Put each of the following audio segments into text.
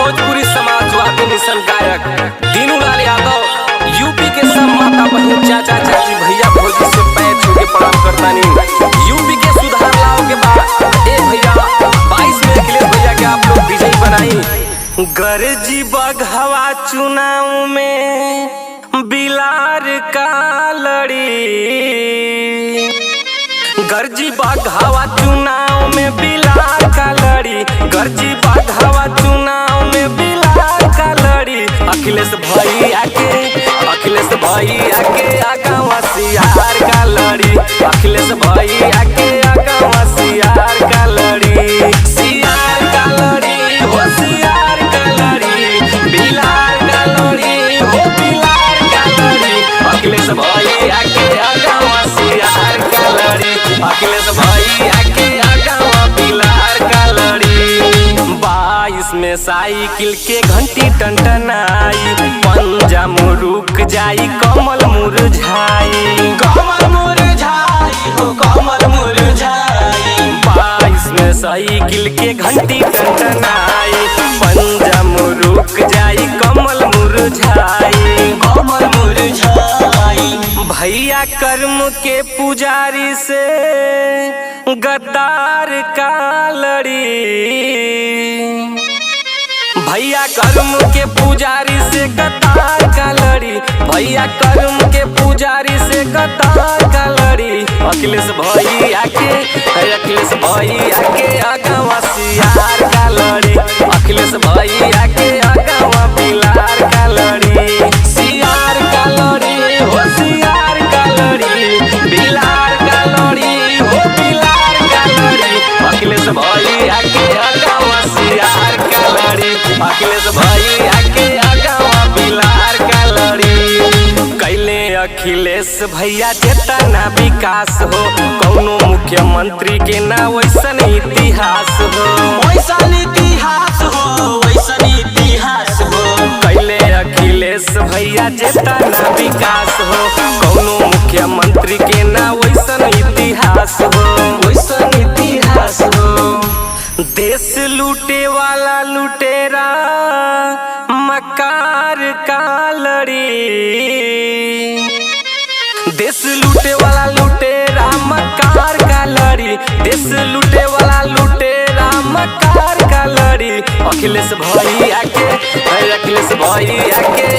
भोजपुरी समाजवादी मिशन गायक दीनूलाल यादव यूपी के सब माता बहन चाचा चाची भैया भौजी से पैर छू के प्रणाम करतानी। यूपी के सुधार लाओ के बाद ए भैया 22 में अखिलेश भैया के आप लोग विजयी बनाई। गरजी बघवा चुनाव में बिलार का लड़ी, गरजी बघवा चुनाव में बिलार का लड़ी, गरजी बघवा चुनाव में बिलार का लड़ी। अखिलेश भैया के आगावा सियार का लड़ी, अखिलेश भैया के आगावा सियार का लड़ी, सियार का लड़ी हो सियार का लड़ी, बिलार का लड़ी हो बिलार का लड़ी। अखिलेश भैया के आगावा सियार का लड़ी, अखिलेश भैया के आगावा बिलार का लड़ी। 22 में साइकिल के घंटी टनटनाई, पंजा मुरुक जाई कमल मुरझाई, कमल मुरझाई हो कमल मुरझाई। 22 में साइकिल के घंटी टनटनाई, पंजा मुरुक जाई कमल मुरझाई, कमल मुरझाई। भैया कर्म के पुजारी से गद्दार का लड़ी, भैया कर्म के पुजारी से गद्दार का लड़ी, भैया कर्म के पुजारी से गद्दार का लड़ी। अखिलेश भैया के आगावा सियार का लड़ी, अखिलेश भैया के आगावा बिलार का लड़ी, सियार का लड़ी हो सियार का लड़ी, बिलार का लड़ी हो बिलार का लड़ी। अखिलेश भैया के आगावा सियार का लड़ी, अखिलेश भैया के आगावा बिलार का लड़ी। कैले अखिलेश भैया जेतना विकास हो, कौनो मुख्यमंत्री के ना वैसन इतिहास हो, वैसन इतिहास हो, वैसन इतिहास हो। कैले अखिलेश भैया जेतना विकास हो, कौनो मुख्यमंत्री के ना वैसन इतिहास हो, वैसन इतिहास हो। देश लूटे वाला लुटेरा मकार का लड़ी, देश लूटे वाला लुटेरा मकार का लड़ी, देश लूटे वाला लुटेरा मकार का लड़ी। अखिलेश भैया के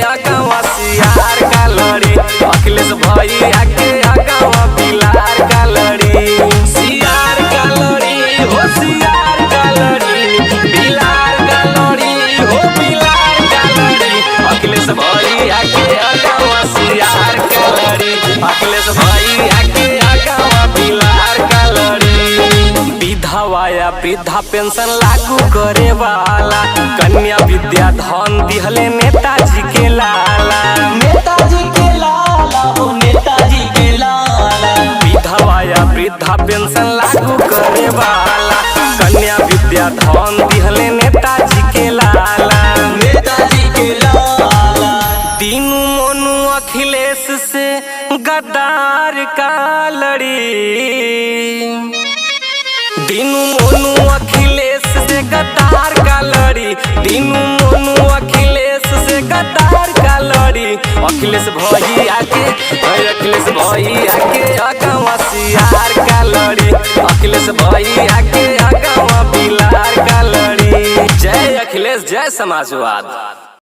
आगावा सियार का लड़ी, अखिलेश भैया के आगावा बिलार का लड़ी, सियार का लड़ी हो सियार का लड़ी, बिलार का लड़ी हो बिलार का लड़ी। अखिलेश भैया के आगावा सियार का लड़ी, अखिलेश भैया के आगावा बिलार का लड़ी। विधवा या वृद्धा पेंशन लागू करे वाला, कन्या विद्या धन दिहले नेताजी के लाला, नेताजी के लाला हो नेताजी के लाला। विधवा या वृद्धा पेंशन लागू करे वाला, कन्या विद्या धन दिहले नेताजी के लाला, नेताजी के लाला। दीनू मोनू अखिलेश से गद्दार का लड़ी, दीनू मोनू अखिलेश से गद्दार का लड़ी, दीनू मोनू अखिलेश से गद्दार का लड़ी। अखिलेश भैया के आगावा सियार का लड़ी, अखिलेश भैया के आगावा बिलार का लड़ी। जय अखिलेश जय समाजवाद।